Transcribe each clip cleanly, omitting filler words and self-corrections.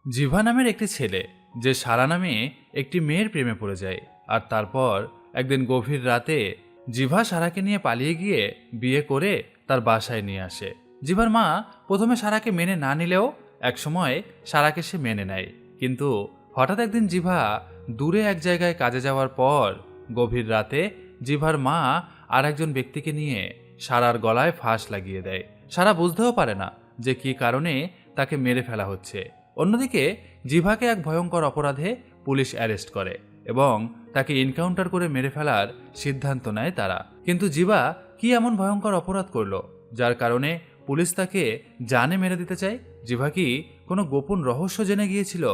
জিভা নামের একটি ছেলে যে সারা নামে একটি মেয়ের প্রেমে পড়ে যায়, আর তারপর একদিন গভীর রাতে জিভা সারাকে নিয়ে পালিয়ে গিয়ে বিয়ে করে তার বাসায় নিয়ে আসে। জিভার মা প্রথমে সারাকে মেনে না নিলেও একসময় সারাকে সে মেনে নেয়। কিন্তু হঠাৎ একদিন জিভা দূরে এক জায়গায় কাজে যাওয়ার পর গভীর রাতে জিভার মা আর একজন ব্যক্তিকে নিয়ে সারার গলায় ফাঁস লাগিয়ে দেয়। সারা বুঝতেও পারে না যে কী কারণে তাকে মেরে ফেলা হচ্ছে। অন্যদিকে জিভাকে এক ভয়ঙ্কর অপরাধে পুলিশ অ্যারেস্ট করে এবং তাকে এনকাউন্টার করে মেরে ফেলার সিদ্ধান্ত নেয় তারা। কিন্তু জিভা কি এমন ভয়ঙ্কর অপরাধ করলো যার কারণে পুলিশ তাকে জানে মেরে দিতে চায়? জিভা কি কোনো গোপন রহস্য জেনে গিয়েছিল,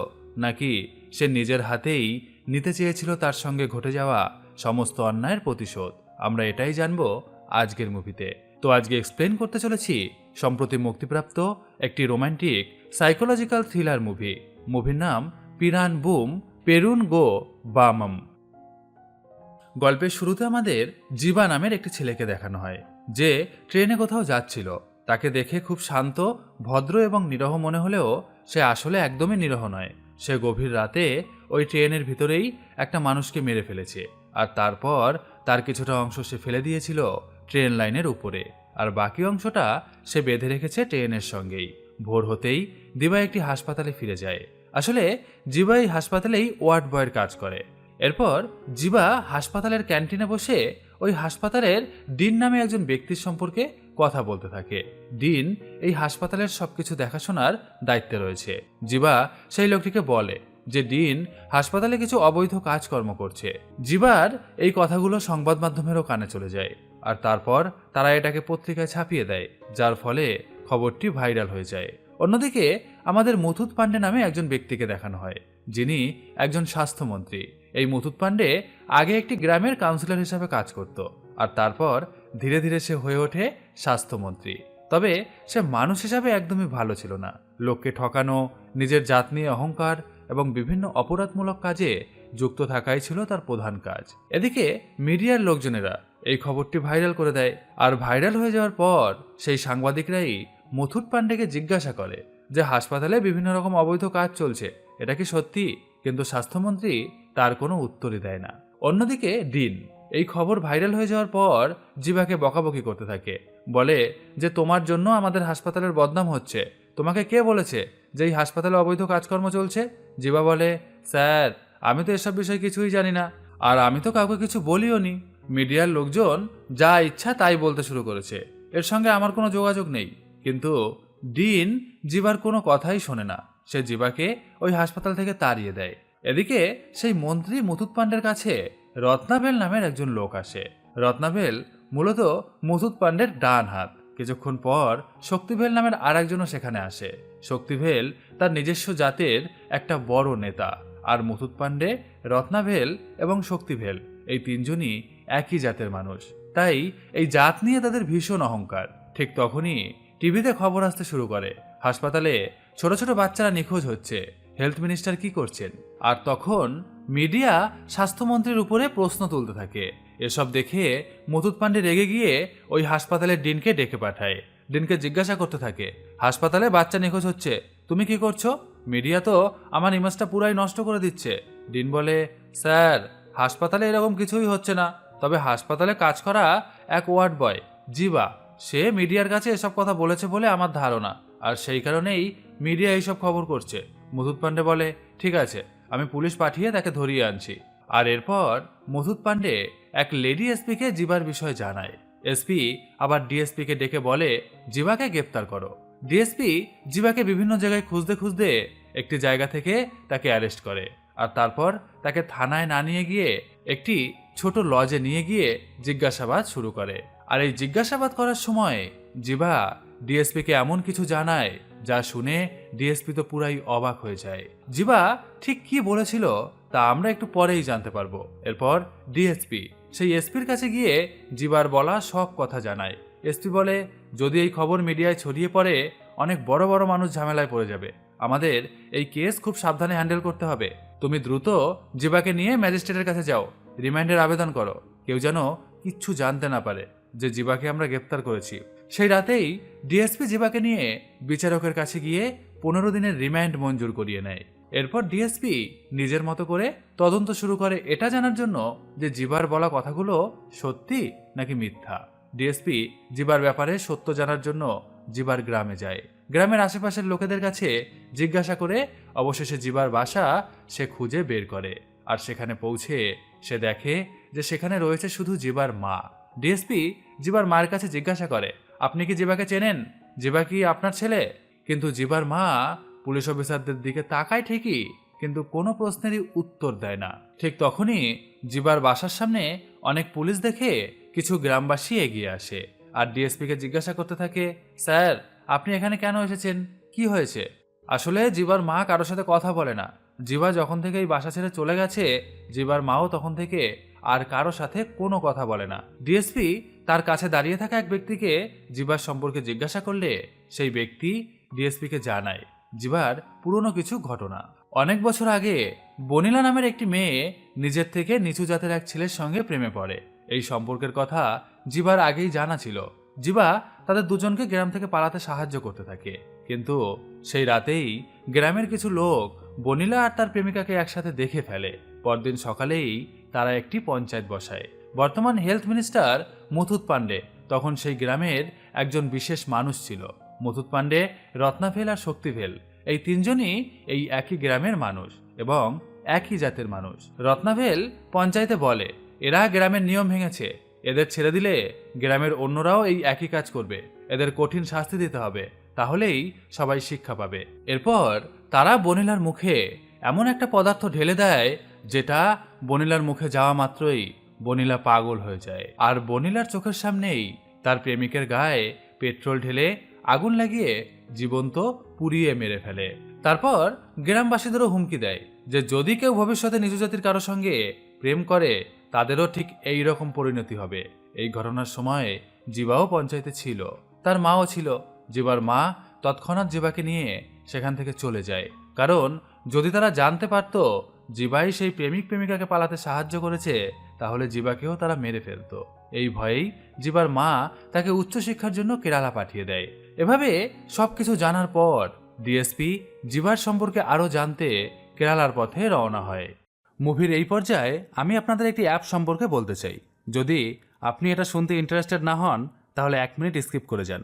নাকি সে নিজের হাতেই নিতে চেয়েছিল তার সঙ্গে ঘটে যাওয়া সমস্ত অন্যায়ের প্রতিশোধ? আমরা এটাই জানবো আজকের মুভিতে। তো আজকে এক্সপ্লেন করতে চলেছি সম্প্রতি মুক্তিপ্রাপ্ত একটি রোমান্টিক সাইকোলজিক্যাল থ্রিলার মুভি। মুভির নাম পিরান বুম পেরুন গো বামম। গল্পের শুরুতে আমাদের জিবা নামের একটি ছেলেকে দেখানো হয় যে ট্রেনে কোথাও যাচ্ছিল। তাকে দেখে খুব শান্ত, ভদ্র এবং নিরহ মনে হলেও সে আসলে একদমই নিরহ নয়। সে গভীর রাতে ওই ট্রেনের ভিতরেই একটা মানুষকে মেরে ফেলেছে, আর তারপর তার কিছুটা অংশ সে ফেলে দিয়েছিল ট্রেন লাইনের উপরে, আর বাকি অংশটা সে বেঁধে রেখেছে ট্রেনের সঙ্গেই। ভোর হতেই দিবা একটি হাসপাতালে ফিরে যায়। আসলে জিবা এই হাসপাতালেই ওয়ার্ড বয়ের কাজ করে। এরপর জিবা হাসপাতালের ক্যান্টিনে বসে ওই হাসপাতালের ডিন নামে একজন ব্যক্তির সম্পর্কে কথা বলতে থাকে। ডিন এই হাসপাতালের সবকিছু দেখাশোনার দায়িত্বে রয়েছে। জিবা সেই লোকটিকে বলে যে ডিন হাসপাতালে কিছু অবৈধ কাজকর্ম করছে। জিবার এই কথাগুলো সংবাদ মাধ্যমেরও কানে চলে যায়, আর তারপর তারা এটাকে পত্রিকায় ছাপিয়ে দেয়, যার ফলে খবরটি ভাইরাল হয়ে যায়। অন্যদিকে আমাদের মুথুত পান্ডে নামে একজন ব্যক্তিকে দেখানো হয়, যিনি একজন স্বাস্থ্যমন্ত্রী। এই মুথুত পান্ডে আগে একটি গ্রামের কাউন্সিলর হিসাবে কাজ করত, আর তারপর ধীরে ধীরে সে হয়ে ওঠে স্বাস্থ্যমন্ত্রী। তবে সে মানুষ হিসাবে একদমই ভালো ছিল না। লোককে ঠকানো, নিজের জাত নিয়ে অহংকার এবং বিভিন্ন অপরাধমূলক কাজে যুক্ত থাকাই ছিল তার প্রধান কাজ। এদিকে মিডিয়ার লোকজনেরা এই খবরটি ভাইরাল করে দেয়, আর ভাইরাল হয়ে যাওয়ার পর সেই সাংবাদিকরাই মুথুত পান্ডেকে জিজ্ঞাসা করে যে হাসপাতালে বিভিন্ন রকম অবৈধ কাজ চলছে, এটা কি সত্যি? কিন্তু স্বাস্থ্যমন্ত্রী তার কোনো উত্তরই দেয় না। অন্যদিকে ডিন এই খবর ভাইরাল হয়ে যাওয়ার পর জিবাকে বকাবকি করতে থাকে, বলে যে তোমার জন্য আমাদের হাসপাতালের বদনাম হচ্ছে। তোমাকে কে বলেছে যে এই হাসপাতালে অবৈধ কাজকর্ম চলছে? জিবা বলে, স্যার, আমি তো এসব বিষয়ে কিছুই জানি না, আর আমি তো কাউকে কিছু বলিও নি। মিডিয়ার লোকজন যা ইচ্ছা তাই বলতে শুরু করেছে, এর সঙ্গে আমার কোনো যোগাযোগ নেই। কিন্তু ডিন জিবার কোনো কথাই শোনে না। সে জিবাকে ওই হাসপাতাল থেকে তাড়িয়ে দেয়। এদিকে সেই মন্ত্রী মুথুত পান্ডের কাছে রত্নাবেল নামের একজন লোক আসে। রত্নাবেল মূলত মুথুত পান্ডের ডান হাত। কিছুক্ষণ পর শক্তিভেল নামের আর একজনও সেখানে আসে। শক্তিভেল তার নিজস্ব জাতের একটা বড় নেতা, আর মুথুত পান্ডে, রত্নাভেল এবং শক্তিভেল এই তিনজনই একই জাতের মানুষ, তাই এই জাত নিয়ে তাদের ভীষণ অহংকার। ঠিক তখনই টিভিতে খবর আসতে শুরু করে হাসপাতালে ছোট ছোট বাচ্চারা নিখোঁজ হচ্ছে, হেলথ মিনিস্টার কি করছেন? আর তখন মিডিয়া স্বাস্থ্যমন্ত্রীর উপরে প্রশ্ন তুলতে থাকে। এসব দেখে মুথুত পান্ডে রেগে গিয়ে ওই হাসপাতালের ডিনকে ডেকে পাঠায়। ডিনকে জিজ্ঞাসা করতে থাকে, হাসপাতালে বাচ্চা নিখোঁজ হচ্ছে, তুমি কি করছো? মিডিয়া তো আমার ইমেজটা পুরাই নষ্ট করে দিচ্ছে। ডিন বলে, স্যার, হাসপাতালে এরকম কিছুই হচ্ছে না, তবে হাসপাতালে কাজ করা এক ওয়ার্ড বয় জিবা, সে মিডিয়ার কাছে এসব কথা বলেছে বলে আমার ধারণা, আর সেই কারণেই মিডিয়া এইসব খবর করছে। মুথুত পান্ডে বলে, ঠিক আছে, আমি পুলিশ পাঠিয়ে তাকে ধরিয়ে আনছি। আর এরপর মুথুত পান্ডে এক লেডি এসপিকে জিবার বিষয়ে জানায়। এসপি আবার ডিএসপিকে ডেকে বলে, জিবাকে গ্রেপ্তার করো। ডিএসপি জিবাকে বিভিন্ন জায়গায় খুঁজতে খুঁজতে একটি জায়গা থেকে তাকে অ্যারেস্ট করে, আর তারপর তাকে থানায় না নিয়ে গিয়ে একটি ছোট লজে নিয়ে গিয়ে জিজ্ঞাসাবাদ শুরু করে। আর এই জিজ্ঞাসাবাদ করার সময় জিবা ডিএসপিকে এমন কিছু জানায় যা শুনে ডিএসপি তো পুরাই অবাক হয়ে যায়। জিবা ঠিক কি বলেছিল তা আমরা একটু পরেই জানতে পারবো। এরপর ডিএসপি সেই এসপির কাছে গিয়ে জিবার বলা সব কথা জানায়। এসপি বলে, যদি এই খবর মিডিয়ায় ছড়িয়ে পড়ে অনেক বড় বড় মানুষ ঝামেলায় পড়ে যাবে, আমাদের এই কেস খুব সাবধানে হ্যান্ডেল করতে হবে। তুমি দ্রুত জিবাকে নিয়ে ম্যাজিস্ট্রেটের কাছে যাও, রিমান্ডের আবেদন করো, কেউ যেন কিচ্ছু জানতে না পারে যে জিবাকে আমরা গ্রেপ্তার করেছি। সেই রাতেই ডিএসপি জিবাকে নিয়ে বিচারকের কাছে গিয়ে 15 দিনের রিমান্ড মঞ্জুর করিয়ে নেয়। এরপর ডিএসপি নিজের মতো করে তদন্ত শুরু করে এটা জানার জন্য যে জিবার বলা কথাগুলো সত্যি নাকি মিথ্যা। ডিএসপি জিবার ব্যাপারে সত্য জানার জন্য জিবার গ্রামে যায়। গ্রামের আশেপাশের লোকেদের কাছে জিজ্ঞাসা করে অবশেষে জিবার বাসা সে খুঁজে বের করে। আর সেখানে পৌঁছে সে দেখে যে সেখানে রয়েছে শুধু জিবার মা। ডিএসপি জিবার মায়ের কাছে জিজ্ঞাসা করে, আপনি কি জিবাকে চেনেন? জিবা কি আপনার ছেলে? কিন্তু জিবার মা পুলিশ অফিসারদের দিকে তাকায় ঠিকই, কিন্তু কোনো প্রশ্নেরই উত্তর দেয় না। ঠিক তখনই জিবার বাসার সামনে অনেক পুলিশ দেখে কিছু গ্রামবাসী এগিয়ে আসে আর ডিএসপিকে জিজ্ঞাসা করতে থাকে, স্যার আপনি এখানে কেন এসেছেন, কি হয়েছে? আসলে জিবার মা কারোর সাথে কথা বলে না। জিবা যখন থেকে এই বাসা ছেড়ে চলে গেছে, জিবার মাও তখন থেকে আর কারো সাথে কোনো কথা বলে না। ডিএসপি তার কাছে দাঁড়িয়ে থাকা এক ব্যক্তিকে জিবার সম্পর্কে জিজ্ঞাসা করলে সেই ব্যক্তি ডিএসপিকে জানায় জিবার পুরনো কিছু ঘটনা। অনেক বছর আগে বনিলা নামের একটি মেয়ে নিজের থেকে নিচু জাতের এক ছেলের সঙ্গে প্রেমে পড়ে। এই সম্পর্কের কথা জিবার আগেই জানা ছিল। জিবা তাদের দুজনকে গ্রাম থেকে পালাতে সাহায্য করতে থাকে, কিন্তু সেই রাতেই গ্রামের কিছু লোক বনিলা আর তার প্রেমিকাকে একসাথে দেখে ফেলে। পরদিন সকালেই তারা একটি পঞ্চায়েত বসায়। বর্তমান হেলথ মিনিস্টার মুথুত পান্ডে তখন সেই গ্রামের একজন বিশেষ মানুষ ছিল। মুথুত পান্ডে, রত্নাভেল আর শক্তিভেল এই তিনজনই এই একই গ্রামের মানুষ এবং একই জাতের মানুষ। রত্নাভেল পঞ্চায়েতে বলে, এরা গ্রামের নিয়ম ভেঙেছে, এদের ছেড়ে দিলে গ্রামের অন্যরাও এই একই কাজ করবে, এদের কঠিন শাস্তি দিতে হবে, তাহলেই সবাই শিক্ষা পাবে। এরপর তারা বনিলার মুখে এমন একটা পদার্থ ঢেলে দেয় যেটা বনিলার মুখে যাওয়া মাত্রই বনিলা পাগল হয়ে যায় আর বনিলার চোখের সামনেই তার প্রেমিকের গায়ে পেট্রোল ঢেলে আগুন লাগিয়ে জীবন্ত পুড়িয়ে মেরে ফেলে। তারপর গ্রামবাসীদেরও হুমকি দেয় যে যদি কেউ ভবিষ্যতে নিজ জাতির কারো সঙ্গে প্রেম করে তাদেরও ঠিক এই রকম পরিণতি হবে। এই ঘটনার সময় জিবাও পঞ্চায়েতে ছিল, তার মাও ছিল। জিবার মা তৎক্ষণাৎ জিবাকে নিয়ে সেখান থেকে চলে যায়, কারণ যদি তারা জানতে পারত জিবাই সেই প্রেমিক প্রেমিকাকে পালাতে সাহায্য করেছে তাহলে জিবাকেও তারা মেরে ফেলত। এই ভয়েই জিবার মা তাকে উচ্চশিক্ষার জন্য কেরালা পাঠিয়ে দেয়। এভাবে সবকিছু জানার পর ডিএসপি জিবার সম্পর্কে আরও জানতে কেরালার পথে রওনা হয়। মুভির এই পর্যায়ে আমি আপনাদের একটি অ্যাপ সম্পর্কে বলতে চাই। যদি আপনি এটা শুনতে ইন্টারেস্টেড না হন তাহলে 1 মিনিট স্কিপ করে যান।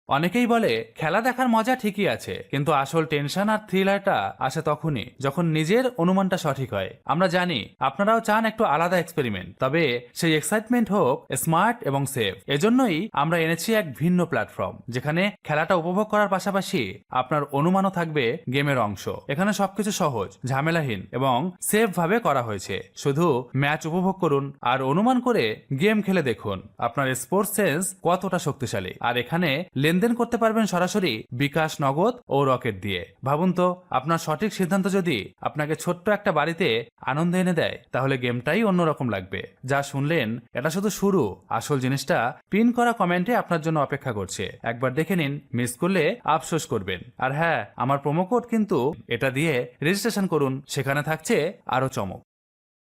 অনেকেই বলে খেলা দেখার মজা ঠিকই আছে, কিন্তু আসল টেনশন আর থ্রিলারটা আসে তখনই যখন নিজের অনুমানটা সঠিক হয়। আমরা জানি আপনারাও চান একটু আলাদা এক্সপেরিমেন্ট, তবে সেই এক্সাইটমেন্ট হোক স্মার্ট এবং সেফ। এজন্যই আমরা এনেছি এক ভিন্ন প্ল্যাটফর্ম যেখানে খেলাটা উপভোগ করার পাশাপাশি আপনার অনুমানও থাকবে গেমের অংশ। এখানে সবকিছু সহজ, ঝামেলাহীন এবং সেফ ভাবে করা হয়েছে। শুধু ম্যাচ উপভোগ করুন আর অনুমান করে গেম খেলে দেখুন আপনার স্পোর্টস সেন্স কতটা শক্তিশালী। আর এখানে লেনদেন করতে পারবেন সরাসরি বিকাশ, নগদ ও রকেট দিয়ে। ভাবুন তো, আপনার সঠিক সিদ্ধান্ত যদি আপনাকে ছোট্ট একটা বাড়িতে আনন্দ এনে দেয় তাহলে গেমটাই অন্যরকম লাগবে। যা শুনলেন এটা শুধু শুরু, আসল জিনিসটা পিন করা কমেন্টে আপনার জন্য অপেক্ষা করছে। একবার দেখে নিন, মিস করলে আফসোস করবেন। আর হ্যাঁ, আমার প্রোমো কোড কিন্তু এটা দিয়ে রেজিস্ট্রেশন করুন, সেখানে থাকছে আরো চমক।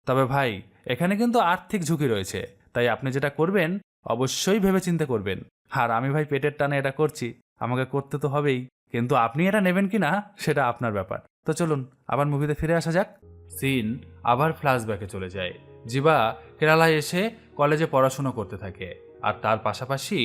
তবে ভাই, এখানে কিন্তু আর্থিক ঝুঁকি রয়েছে, তাই আপনি যেটা করবেন অবশ্যই ভেবেচিন্তে করবেন। আর আমি ভাই পেটের টানে এটা করছি, আমাকে করতে তো হবেই, কিন্তু আপনি এটা নেবেন কিনা সেটা আপনার ব্যাপার। তো চলুন আবার মুভিতে ফিরে আসা যাক। সিন আবার ফ্ল্যাশব্যাকে চলে যায়। জিবা কেরালায় এসে কলেজে পড়াশোনা করতে থাকে আর তার পাশাপাশি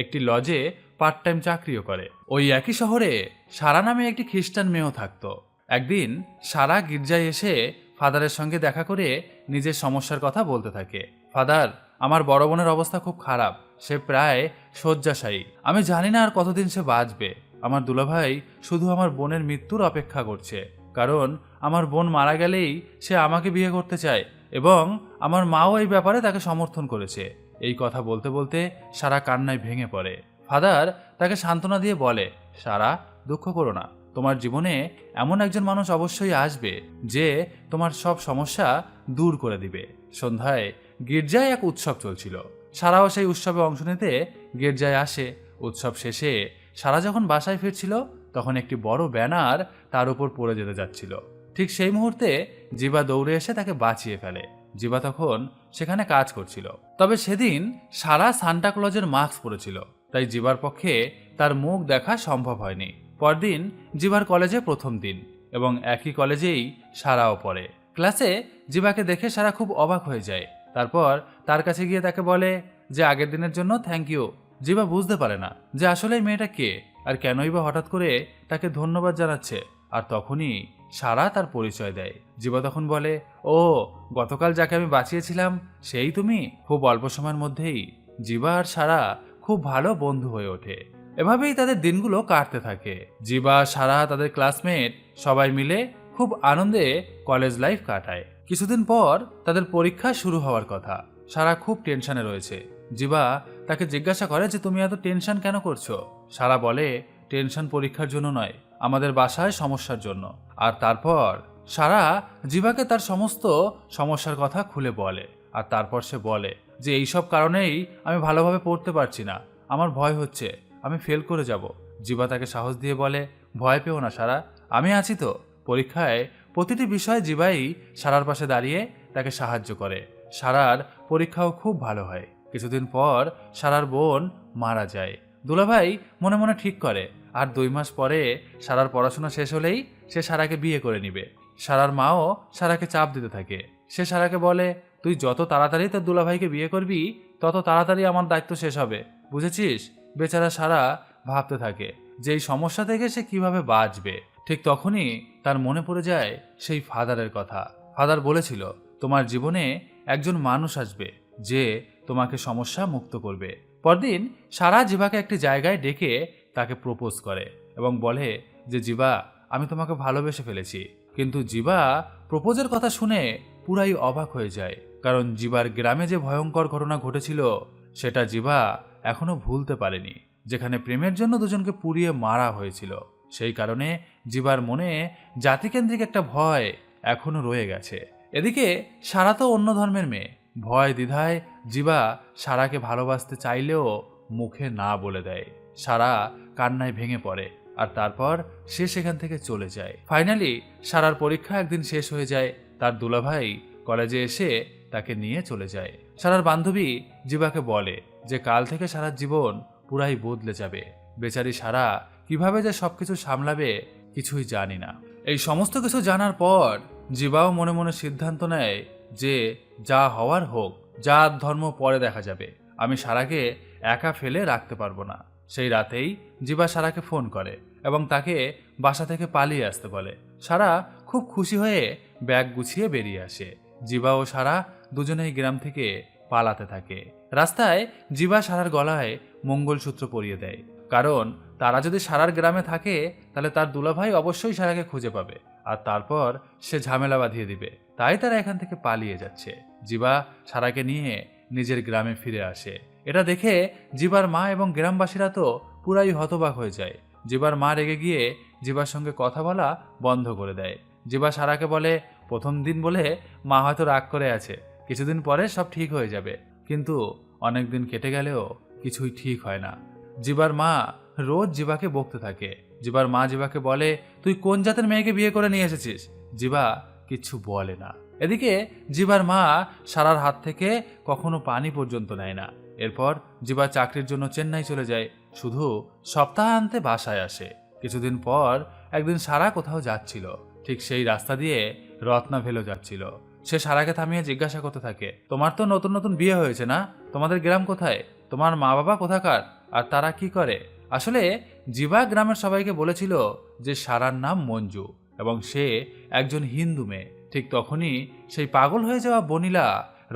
একটি লজে পার্ট টাইম চাকরিও করে। ওই একই শহরে সারা নামে একটি খ্রিস্টান মেয়েও থাকতো। একদিন সারা গির্জায় এসে ফাদারের সঙ্গে দেখা করে নিজের সমস্যার কথা বলতে থাকে। ফাদার, আমার বড় বোনের অবস্থা খুব খারাপ, সে প্রায় শয্যাশায়ী। আমি জানি না আর কতদিন সে বাঁচবে। আমার দুলাভাই শুধু আমার বোনের মৃত্যুর অপেক্ষা করছে, কারণ আমার বোন মারা গেলেই সে আমাকে বিয়ে করতে চায় এবং আমার মাও এই ব্যাপারে তাকে সমর্থন করেছে। এই কথা বলতে বলতে সারা কান্নায় ভেঙে পড়ে। ফাদার তাকে সান্ত্বনা দিয়ে বলে, সারা, দুঃখ করো না, তোমার জীবনে এমন একজন মানুষ অবশ্যই আসবে যে তোমার সব সমস্যা দূর করে দিবে। সন্ধ্যায় গির্জায় এক উৎসব চলছিল। সারাও সেই উৎসবে অংশ নিতে গির্জায় আসে। উৎসব শেষে সারা যখন বাসায় ফিরছিল তখন একটি বড় ব্যানার তার উপর পড়ে যেতে যাচ্ছিল। ঠিক সেই মুহূর্তে জিবা দৌড়ে এসে তাকে বাঁচিয়ে ফেলে। জিবা তখন সেখানে কাজ করছিল, তবে সেদিন সারা সান্টা ক্লজের মাস্ক পরেছিল, তাই জিবার পক্ষে তার মুখ দেখা সম্ভব হয়নি। পরদিন জিভার কলেজে প্রথম দিন এবং একই কলেজেই সারাও পড়ে। ক্লাসে জিভাকে দেখে সারা খুব অবাক হয়ে যায়। তারপর তার কাছে গিয়ে তাকে বলে যে আগের দিনের জন্য থ্যাংক ইউ। জিভা বুঝতে পারে না যে আসলে এই মেয়েটা কে আর কেনই বা হঠাৎ করে তাকে ধন্যবাদ জানাচ্ছে। আর তখনই সারা তার পরিচয় দেয়। জিভা তখন বলে, ও গতকাল যাকে আমি বাঁচিয়েছিলাম সেই তুমি। খুব অল্প সময়ের মধ্যেই জিভা আর সারা খুব ভালো বন্ধু হয়ে ওঠে। এভাবেই তাদের দিনগুলো কাটতে থাকে। জিভা, সারা, তাদের ক্লাসমেট সবাই মিলে খুব আনন্দে কলেজ লাইফ কাটায়। কিছুদিন পর তাদের পরীক্ষা শুরু হওয়ার কথা। সারা খুব টেনশনে রয়েছে। জিভা তাকে জিজ্ঞাসা করে যে তুমি এত টেনশন কেন করছো? সারা বলে, টেনশন পরীক্ষার জন্য নয়, আমাদের বাসায় সমস্যার জন্য। আর তারপর সারা জিভাকে তার সমস্ত সমস্যার কথা খুলে বলে। আর তারপর সে বলে যে এইসব কারণেই আমি ভালোভাবে পড়তে পারছি না, আমার ভয় হচ্ছে আমি ফেল করে যাব। জিভা তাকে সাহস দিয়ে বলে, ভয় পেও না সারা, আমি আছি তো। পরীক্ষায় প্রতিটি বিষয়ে জিভাই সারার পাশে দাঁড়িয়ে তাকে সাহায্য করে। সারার পরীক্ষাও খুব ভালো হয়। কিছুদিন পর সারার বোন মারা যায়। দুলাভাই মনে মনে ঠিক করে আর 2 মাস পরে সারার পড়াশোনা শেষ হলেই সে সারাকে বিয়ে করে নিবে। সারার মাও সারাকে চাপ দিতে থাকে। সে সারাকে বলে, তুই যত তাড়াতাড়ি তোর দুলাভাইকে বিয়ে করবি তত তাড়াতাড়ি আমার দায়িত্ব শেষ হবে, বুঝেছিস? বেচারা সারা ভাবতে থাকে যে এই সমস্যা থেকে সে কিভাবে বাঁচবে। ঠিক তখনই তার মনে পড়ে যায় সেই ফাদারের কথা। ফাদার বলেছিল, তোমার জীবনে একজন মানুষ আসবে যে তোমাকে সমস্যা মুক্ত করবে। পরদিন সারা জিভাকে একটি জায়গায় ডেকে তাকে প্রপোজ করে এবং বলে যে জিভা, আমি তোমাকে ভালোবেসে ফেলেছি। কিন্তু জিভা প্রপোজের কথা শুনে পুরাই অবাক হয়ে যায়, কারণ জিভার গ্রামে যে ভয়ঙ্কর ঘটনা ঘটেছিল সেটা জিভা এখনো ভুলতে পারেনি, যেখানে প্রেমের জন্য দুজনকে পুড়িয়ে মারা হয়েছিল। সেই কারণে জিভার মনে জাতিকেন্দ্রিক একটা ভয় এখনো রয়ে গেছে। এদিকে সারা তো অন্য ধর্মের মেয়ে। ভয় দ্বিধায় জিভা সারাকে ভালোবাসতে চাইলেও মুখে না বলে দেয়। সারা কান্নায় ভেঙে পড়ে আর তারপর সে সেখান থেকে চলে যায়। ফাইনালি সারার পরীক্ষা একদিন শেষ হয়ে যায়। তার দুলাভাই কলেজে এসে তাকে নিয়ে চলে যায়। সারার বান্ধবী জিভাকে বলে যে কাল থেকে সারার জীবন পুরাই বদলে যাবে। বেচারি সারা কিভাবে যে সবকিছু সামলাবে কিছুই জানি না। এই সমস্ত কিছু জানার পর জিভাও মনে মনে সিদ্ধান্ত নেয় যে যা হওয়ার হোক, জাত ধর্ম পরে দেখা যাবে, আমি সারাকে একা ফেলে রাখতে পারবো না। সেই রাতেই জিভা সারাকে ফোন করে এবং তাকে বাসা থেকে পালিয়ে আসতে বলে। সারা খুব খুশি হয়ে ব্যাগ গুছিয়ে বেরিয়ে আসে। জিভা ও সারা দুজনেই গ্রাম থেকে পালাতে থাকে। রাস্তায় জিভা সারার গলায় মঙ্গলসূত্র পরিয়ে দেয়, কারণ তারা যদি সারার গ্রামে থাকে তাহলে তার দুলাভাই অবশ্যই সারাকে খুঁজে পাবে আর তারপর সে ঝামেলা বাঁধিয়ে দিবে। তাই তারা এখান থেকে পালিয়ে যাচ্ছে। জিভা সারাকে নিয়ে নিজের গ্রামে ফিরে আসে। এটা দেখে জিভার মা এবং গ্রামবাসীরা তো পুরাই হতবাক হয়ে যায়। জিভার মা রেগে গিয়ে জিভার সঙ্গে কথা বলা বন্ধ করে দেয়। জিভা সারাকে বলে, প্রথম দিন বলে মা হয়তো রাগ করে আছে, কিছুদিন পরে সব ঠিক হয়ে যাবে। কিন্তু অনেক দিন কেটে গেলেও কিছুই ঠিক হয় না। জিভার মা রোজ জিভাকে বকতে থাকে। জিভার মা জিভাকে বলে, তুই কোন জাতের মেয়েকে বিয়ে করে নিয়ে এসেছিস? জিভা কিচ্ছু বলে না। এদিকে জিভার মা সারার হাত থেকে কখনো পানি পর্যন্ত নেয় না। এরপর জিভা চাকরির জন্য চেন্নাই চলে যায়, শুধু সপ্তাহান্তে বাসায় আসে। কিছুদিন পর একদিন সারা কোথাও যাচ্ছিল, ঠিক সেই রাস্তা দিয়ে রত্না ভেলো যাচ্ছিল। সে সারাকে থামিয়ে জিজ্ঞাসা করতে থাকে, তোমার তো নতুন নতুন বিয়ে হয়েছে না? তোমাদের গ্রাম কোথায়? তোমার মা বাবা কোথাকার? আর তারা কি করে? আসলে জিভা গ্রামের সবাইকে বলেছিল যে সারার নাম মঞ্জু এবং সে একজন হিন্দু মেয়ে। ঠিক তখনই সেই পাগল হয়ে যাওয়া বনিলা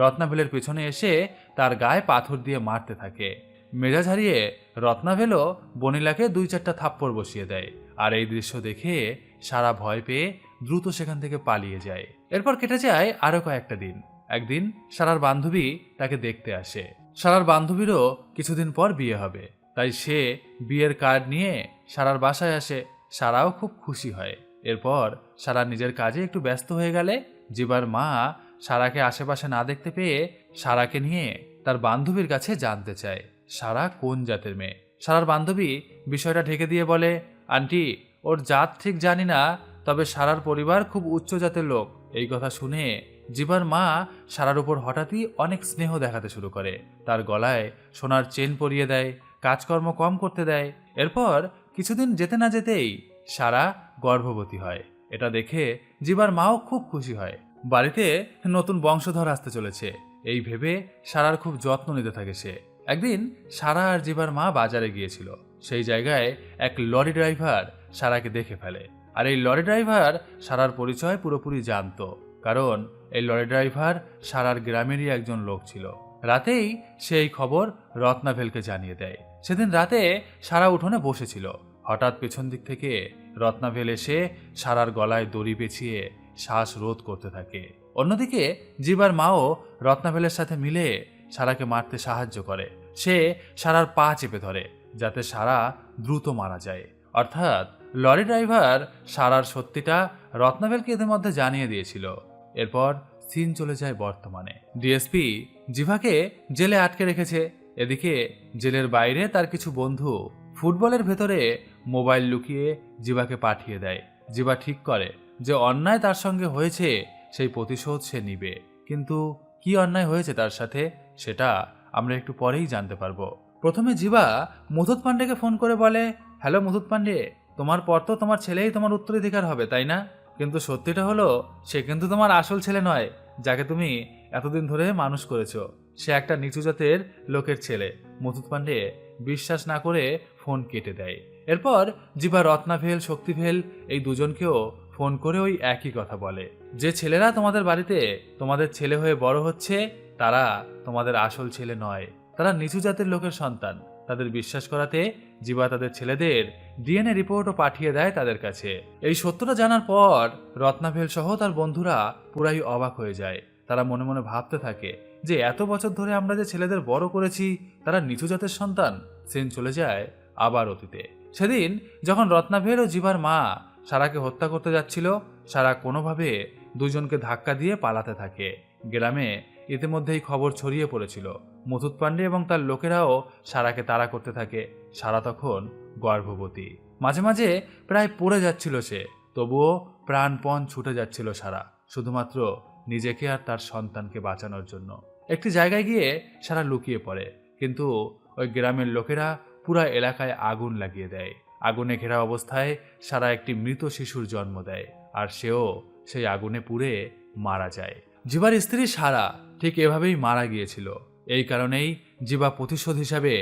রত্নাভেলের পেছনে এসে তার গায়ে পাথর দিয়ে মারতে থাকে। মেজাজ হারিয়ে রত্নাভেলও বনিলাকে 2-4টা থাপ্পড় বসিয়ে দেয়। আর এই দৃশ্য দেখে সারা ভয় পেয়ে দ্রুত সেখান থেকে পালিয়ে যায়। এরপর কেটে যায় আরো কয়েকটা দিন। একদিন সারার বান্ধবী তাকে দেখতে আসে। সারার বান্ধবীরও কিছুদিন পর বিয়ে হবে, তাই সে বিয়ের কার্ড নিয়ে সারার বাসায় আসে। সারাও খুব খুশি হয়। এরপর সারা নিজের কাজে একটু ব্যস্ত হয়ে গেলে জিভার মা সারাকে আশেপাশে না দেখতে পেয়ে সারাকে নিয়ে তার বান্ধবীর কাছে জানতে চায় সারা কোন জাতের মেয়ে। সারার বান্ধবী বিষয়টা ঢেকে দিয়ে বলে, আন্টি, ওর জাত ঠিক জানি না, তবে সারার পরিবার খুব উচ্চ জাতের লোক। এই কথা শুনে জিভার মা সারার উপর হঠাৎই অনেক স্নেহ দেখাতে শুরু করে। তার গলায় সোনার চেন পরিয়ে দেয়, কাজকর্ম কম করতে দেয়। এরপর কিছুদিন যেতে না যেতেই সারা গর্ভবতী হয়। এটা দেখে জিবার মাও খুব খুশি হয়। বাড়িতে নতুন বংশধর আসতে চলেছে এই ভেবে সারার খুব যত্ন নিতে থাকে সে। একদিন সারা আর জিবার মা বাজারে গিয়েছিল। সেই জায়গায় এক লরি ড্রাইভার সারাকে দেখে ফেলে। আর এই লরি ড্রাইভার সারার পরিচয় পুরোপুরি জানতো, কারণ এই লরি ড্রাইভার সারার গ্রামেরই একজন লোক ছিল। রাতেই সেই খবর রত্নাভেলকে জানিয়ে দেয়। সেদিন রাতে সারা উঠোনে বসেছিল। হঠাৎ পেছন দিক থেকে রত্নাভেল এসে সারার গলায় দড়ি পেঁচিয়ে শ্বাস রোধ করতে থাকে। অন্যদিকে জিবার মাও রত্নাভেলের সাথে মিলে সারাকে মারতে সাহায্য করে। সে সারার পা চেপে ধরে যাতে সারা দ্রুত মারা যায়। অর্থাৎ লরি ড্রাইভার সারার সত্যিটা রত্নাভেলকে এদের মধ্যে জানিয়ে দিয়েছিল। এরপর সিন চলে যায় বর্তমানে। ডিএসপি জিভাকে জেলে আটকে রেখেছে। এদিকে জেলের বাইরে তার কিছু বন্ধু ফুটবলের ভেতরে মোবাইল লুকিয়ে জিভাকে পাঠিয়ে দেয়। জিভা ঠিক করে যে অন্যায় তার সঙ্গে হয়েছে সেই প্রতিশোধ সে নিবে। কিন্তু কি অন্যায় হয়েছে তার সাথে সেটা আমরা একটু পরেই জানতে পারবো। প্রথমে জিভা মুথুত পান্ডেকে ফোন করে বলে, হ্যালো মুথুত পান্ডে, তোমার পর তো তোমার ছেলেই তোমার উত্তরাধিকার হবে, তাই না? কিন্তু সত্যিটা হলো সে কিন্তু তোমার আসল ছেলে নয়, যাকে তুমি এতদিন ধরে মানুষ করেছো। সে একটা নিচু জাতের লোকের ছেলে। মুথুত পান্ডে বিশ্বাস না করে ফোন কেটে দেয়। এরপর জিভা রত্নাভেল, শক্তিভেল এই দুজনকেও ফোন করে ওই একই কথা বলে, যে ছেলেরা তোমাদের বাড়িতে তোমাদের ছেলে হয়ে বড় হচ্ছে তারা তোমাদের আসল ছেলে নয়, তারা নিচু জাতের লোকের সন্তান। তাদের বিশ্বাস করাতে জিভা তাদের ছেলেদের ডিএনএ রিপোর্টও পাঠিয়ে দেয় তাদের কাছে। এই সত্যটা জানার পর রত্নাভেল সহ তার বন্ধুরা পুরাই অবাক হয়ে যায়। তারা মনে মনে ভাবতে থাকে যে এত বছর ধরে আমরা যে ছেলেদের বড় করেছি তারা নিচু জাতের সন্তান। সিন চলে যায় আবার অতীতে। সেদিন যখন রত্নাভেল ও জিভার মা সারাকে হত্যা করতে যাচ্ছিল, সারা কোনোভাবে দুজনকে ধাক্কা দিয়ে পালাতে থাকে। গ্রামে ইতিমধ্যেই খবর ছড়িয়ে পড়েছিল। মুথুত পান্ডে এবং তার লোকেরাও সারাকে তাড়া করতে থাকে। সারা তখন গর্ভবতী। মাঝে মাঝে প্রায় পড়ে যাচ্ছিল সে, তবুও প্রাণপণ ছুটে যাচ্ছিল সারা, শুধুমাত্র নিজেকে আর তার সন্তানকে বাঁচানোর জন্য। একটি জায়গায় গিয়ে সারা লুকিয়ে পড়ে, কিন্তু ওই গ্রামের লোকেরা পুরা এলাকায় আগুন লাগিয়ে দেয়। আগুনে ঘেরা অবস্থায় সারা একটি মৃত শিশুর জন্ম দেয়, আর সেও সেই আগুনে পুড়ে মারা যায়। জিভার স্ত্রী সারা ঠিক এভাবেই মারা গিয়েছিল। এই কারণেই জিভা প্রতিশোধ হিসাবে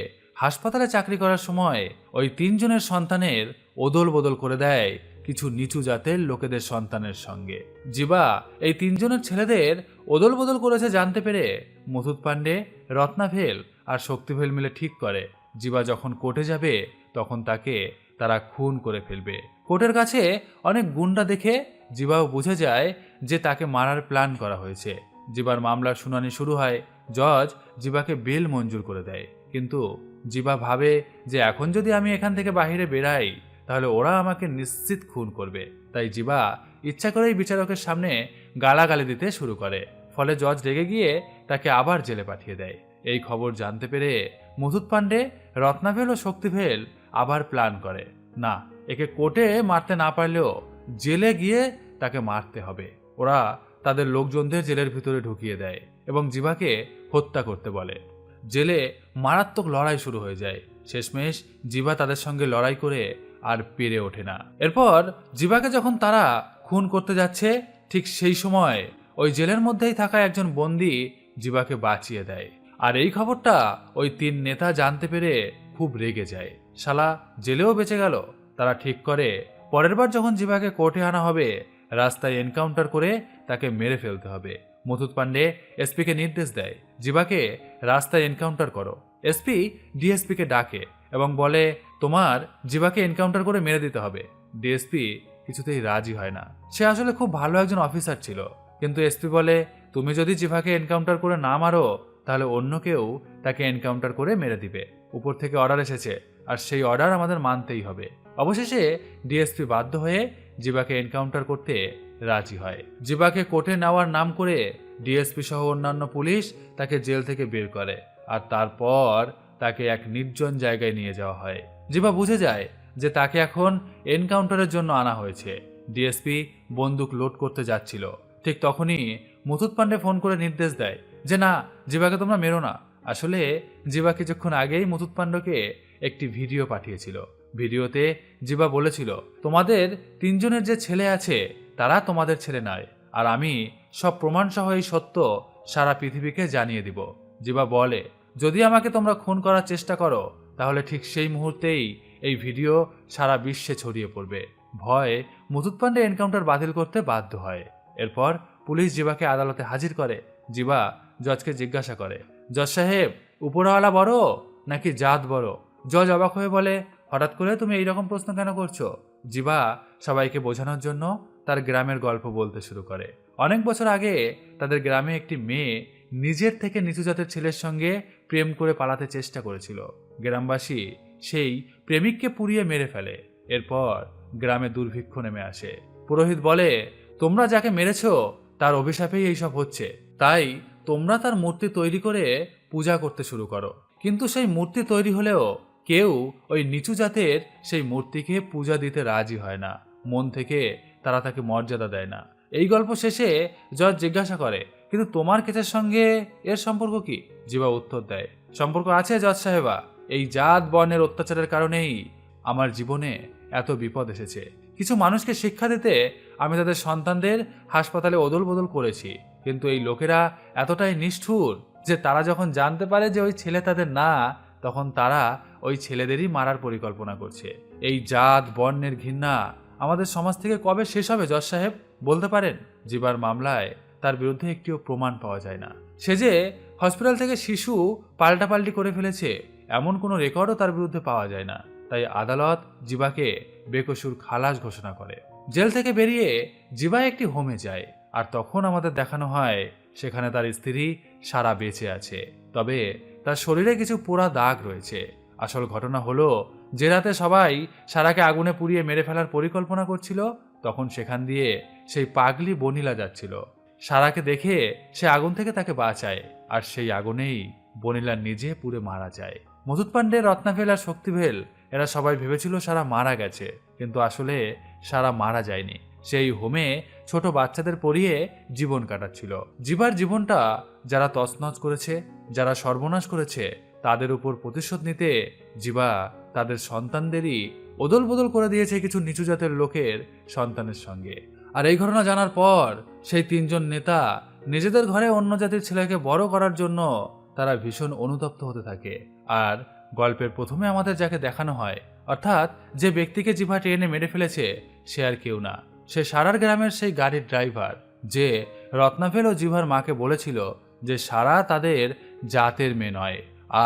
হাসপাতালে চাকরি করার সময় ওই তিনজনের সন্তানের ওদল বদল করে দেয় কিছু নিচু জাতের লোকেদের সন্তানের সঙ্গে। জিভা এই তিনজনের ছেলেদের ওদল বদল করেছে জানতে পেরে মুথুত পান্ডে, রত্নাভেল আর শক্তিভেল মিলে ঠিক করে জিভা যখন কোর্টে যাবে তখন তাকে তারা খুন করে ফেলবে। কোর্টের কাছে অনেক গুন্ডা দেখে জিভাও বুঝে যায় যে তাকে মারার প্ল্যান করা হয়েছে। জিভার মামলার শুনানি শুরু হয়। জজ জিভাকে বেল মঞ্জুর করে দেয়, কিন্তু জিভা ভাবে যে এখন যদি আমি এখান থেকে বাইরে বেরাই তাহলে ওরা আমাকে নিশ্চিত খুন করবে। তাই জিভা ইচ্ছা করেই বিচারকের সামনে গালাগালি দিতে শুরু করে। ফলে জজ রেগে গিয়ে তাকে আবার জেলে পাঠিয়ে দেয়। এই খবর জানতে পেরে মুথুত পান্ডে, রত্নাভেল ও শক্তিভেল আবার প্ল্যান করে, না, একে কোর্টে মারতে না পারলেও জেলে গিয়ে তাকে মারতে হবে। ওরা তাদের লোকজনদের জেলের ভিতরে ঢুকিয়ে দেয় এবং জিভাকে হত্যা করতে বলে। জেলে মারাত্মক লড়াই শুরু হয়ে যায়। শেষমেশ জিভা তাদের সঙ্গে লড়াই করে আর পেরে ওঠে না। এরপর জিভাকে যখন তারা খুন করতে যাচ্ছে ঠিক সেই সময় ওই জেলের মধ্যেই থাকা একজন বন্দী জিভাকে বাঁচিয়ে দেয়। আর এই খবরটা ওই তিন নেতা জানতে পেরে খুব রেগে যায়। শালা জেলেও বেঁচে গেল। তারা ঠিক করে পরের বার যখন জিভাকে কোর্টে আনা হবে রাস্তায় এনকাউন্টার করে তাকে মেরে ফেলতে হবে। মুথুত পান্ডে এসপিকে নির্দেশ দেয়, জিভাকে রাস্তায় এনকাউন্টার করো। এসপি ডিএসপিকে ডাকে এবং বলে, তোমার জিভাকে এনকাউন্টার করে মেরে দিতে হবে। ডিএসপি কিছুতেই রাজি হয় না। সে আসলে খুব ভালো একজন অফিসার ছিল, কিন্তু এসপি বলে, তুমি যদি জিভাকে এনকাউন্টার করে না মারো তাহলে অন্য কেউ তাকে এনকাউন্টার করে মেরে দিবে। উপর থেকে অর্ডার এসেছে আর সেই অর্ডার আমাদের মানতেই হবে। অবশেষে ডিএসপি বাধ্য হয়ে জিভাকে এনকাউন্টার করতে রাজি হয়। জিভাকে কোর্টে নেওয়ার নাম করে ডিএসপি সহ অন্যান্য পুলিশ তাকে জেল থেকে বের করে, আর তারপর তাকে এক নির্জন জায়গায় নিয়ে যাওয়া হয়। জিভা বুঝে যায় যে তাকে এখন এনকাউন্টারের জন্য আনা হয়েছে। ডিএসপি বন্দুক লোড করতে যাচ্ছিল। ঠিক তখনই মুথুত পান্ডে ফোন করে নির্দেশ দেয় যে না, জিভাকে তোমরা মেরো না। আসলে জিভা কিছুক্ষণ আগেই মুথুত পান্ডেকে একটি ভিডিও পাঠিয়েছিল, ভিডিওতে জিবা বলেছিল, তোমাদের 3 জনের যে ছেলে আছে তারা তোমাদের ছেলে নয়, আর আমি সব প্রমাণ সহ এই সত্য সারা পৃথিবীকে জানিয়ে দিব। জিবা বলে, যদি আমাকে তোমরা খুন করার চেষ্টা করো তাহলে ঠিক সেই মুহূর্তেই এই ভিডিও সারা বিশ্বে ছড়িয়ে পড়বে। ভয়ে মুথুত পান্ডে এনকাউন্টার বাতিল করতে বাধ্য হয়। এরপর পুলিশ জিবাকে আদালতে হাজির করে। জিবা জজকে জিজ্ঞাসা করে, জজ সাহেব, উপরওয়ালা বড় নাকি জাত বড়? জজ অবাক হয়ে বলে, হঠাৎ করে তুমি এইরকম প্রশ্ন কেন করছো? জিবা সবাইকে বোঝানোর জন্য তার গ্রামের গল্প বলতে শুরু করে। অনেক বছর আগে তাদের গ্রামে একটি মেয়ে নিজের থেকে নিচু জাতের ছেলের সঙ্গে প্রেম করে পালাতে চেষ্টা করেছিল। গ্রামবাসী সেই প্রেমিককে পুড়িয়ে মেরে ফেলে। এরপর গ্রামে দুর্ভিক্ষ নেমে আসে। পুরোহিত বলে, তোমরা যাকে মেরেছ তার অভিশাপেই এইসব হচ্ছে, তাই তোমরা তার মূর্তি তৈরি করে পূজা করতে শুরু করো। কিন্তু সেই মূর্তি তৈরি হলেও কেউ ওই নিচু জাতের সেই মূর্তিকে পূজা দিতে রাজি হয় না। মন থেকে তারা তাকে মর্যাদা দেয় না। এই গল্প শেষে জজ জিজ্ঞাসা করে, কিন্তু তোমার কেসের সঙ্গে এর সম্পর্ক কি? জিবা উত্তর দেয়, সম্পর্ক আছে জজ সাহেবা। এই জাত বর্ণের অত্যাচারের কারণেই আমার জীবনে এত বিপদ এসেছে। কিছু মানুষকে শিক্ষা দিতে আমি তাদের সন্তানদের হাসপাতালে ওদল বদল করেছি, কিন্তু এই লোকেরা এতটাই নিষ্ঠুর যে তারা যখন জানতে পারে যে ওই ছেলে তাদের না, তখন তারা ওই ছেলেদেরই মারার পরিকল্পনা করছে। এই জাত বর্ণের ঘৃণা আমাদের সমাজ থেকে কবে শেষ হবে জজ সাহেব, বলতে পারেন? জিবার মামলায় তার বিরুদ্ধে একটিও প্রমাণ পাওয়া যায় না। সে যে হসপিটাল থেকে শিশু পাল্টাপাল্টি করে ফেলেছে এমন কোনো রেকর্ডও তার বিরুদ্ধে পাওয়া যায় না। তাই আদালত জিবাকে বেকসুর খালাস ঘোষণা করে। জেল থেকে বেরিয়ে জিবা একটি হোমে যায়, আর তখন আমাদের দেখানো হয় সেখানে তার স্ত্রী সারা বেঁচে আছে, তবে তার শরীরে কিছু পোড়া দাগ রয়েছে। আসল ঘটনা হলো, যে রাতে সবাই সারাকে আগুনে পুড়িয়ে মেরে ফেলার পরিকল্পনা করছিল, তখন সেখান দিয়ে সেই পাগলি বনিলা যাচ্ছিল। সারাকে দেখে সে আগুন থেকে তাকে বাঁচায়, আর সেই আগুনেই বনিলা নিজে পুড়ে মারা যায়। মুথুত পান্ডে, রত্নাভেল আর শক্তিভেল এরা সবাই ভেবেছিল সারা মারা গেছে, কিন্তু আসলে সারা মারা যায়নি। সেই হোমে ছোট বাচ্চাদের পড়িয়ে জীবন কাটাচ্ছিল। জিবার জীবনটা যারা তছনছ করেছে, যারা সর্বনাশ করেছে, তাদের উপর প্রতিশোধ নিতে জিবা তাদের সন্তানদেরই ওদল বদল করে দিয়েছে কিছু নিচু জাতের লোকের সন্তানের সঙ্গে। আর এই ঘটনা জানার পর সেই 3 জন নেতা নিজেদের ঘরে অন্য জাতির ছেলেকে বড় করার জন্য তারা ভীষণ অনুতপ্ত হতে থাকে। আর গল্পের প্রথমে আমাদের যাকে দেখানো হয়, অর্থাৎ যে ব্যক্তিকে জিভা টেনে মেরে ফেলেছে, সে আর কেউ না, সে সারার গ্রামের সেই গাড়ির ড্রাইভার, যে রত্নাভেল ও জিভার মাকে বলেছিল যে সারা তাদের জাতের মেয়ে নয়,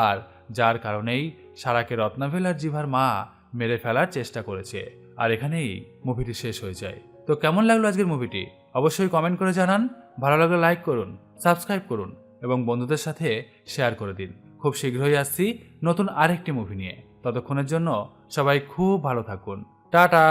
আর যার কারণেই সারাকে রত্নাভেল আর জিভার মা মেরে ফেলার চেষ্টা করেছে। আর এখানেই মুভিটি শেষ হয়ে যায়। তো কেমন লাগলো আজকের মুভিটি অবশ্যই কমেন্ট করে জানান। ভালো লাগলে লাইক করুন, সাবস্ক্রাইব করুন এবং বন্ধুদের সাথে শেয়ার করে দিন। খুব শীঘ্রই আসছি নতুন আরেকটি মুভি নিয়ে। ততক্ষণের জন্য সবাই খুব ভালো থাকুন। টাটা।